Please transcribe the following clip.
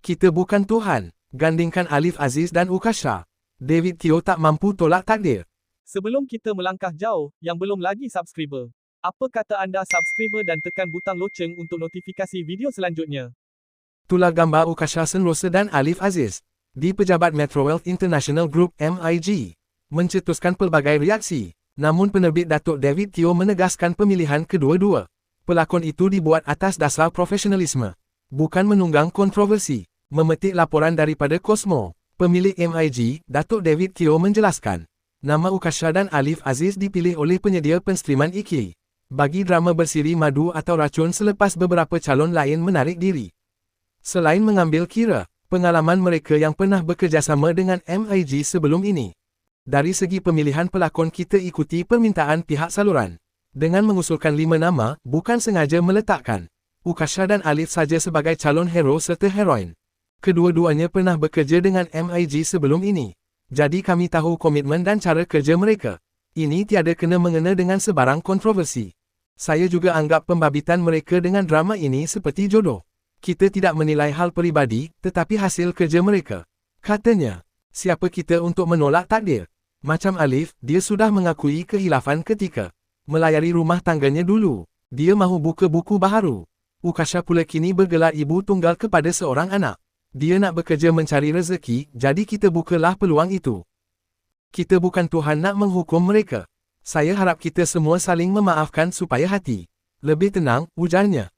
Kita bukan Tuhan, gandingkan Alif Aziz dan Ukasha. David Teo tak mampu tolak takdir. Sebelum kita melangkah jauh, yang belum lagi subscriber, apa kata anda subscriber dan tekan butang loceng untuk notifikasi video selanjutnya? Itulah gambar Ukasha Senrosa dan Alif Aziz di Pejabat Metrowealth International Group MIG, mencetuskan pelbagai reaksi. Namun penerbit Datuk David Teo menegaskan pemilihan kedua-dua pelakon itu dibuat atas dasar profesionalisme, bukan menunggang kontroversi. Memetik laporan daripada Cosmo, pemilik MIG, Datuk David Teo menjelaskan, nama Ukasha dan Alif Aziz dipilih oleh penyedia penstriman IKI bagi drama bersiri Madu atau Racun selepas beberapa calon lain menarik diri. Selain mengambil kira pengalaman mereka yang pernah bekerjasama dengan MIG sebelum ini, dari segi pemilihan pelakon kita ikuti permintaan pihak saluran, dengan mengusulkan 5 nama, bukan sengaja meletakkan Ukasha dan Alif saja sebagai calon hero serta heroin. Kedua-duanya pernah bekerja dengan MIG sebelum ini, jadi kami tahu komitmen dan cara kerja mereka. Ini tiada kena-mengena dengan sebarang kontroversi. Saya juga anggap pembabitan mereka dengan drama ini seperti jodoh. Kita tidak menilai hal peribadi, tetapi hasil kerja mereka. Katanya, siapa kita untuk menolak takdir? Macam Alif, dia sudah mengakui kehilafan ketika melayari rumah tangganya dulu. Dia mahu buka buku baharu. Ukasha pula kini bergelar ibu tunggal kepada seorang anak. Dia nak bekerja mencari rezeki, jadi kita bukalah peluang itu. Kita bukan Tuhan nak menghukum mereka. Saya harap kita semua saling memaafkan supaya hati lebih tenang, ujarnya.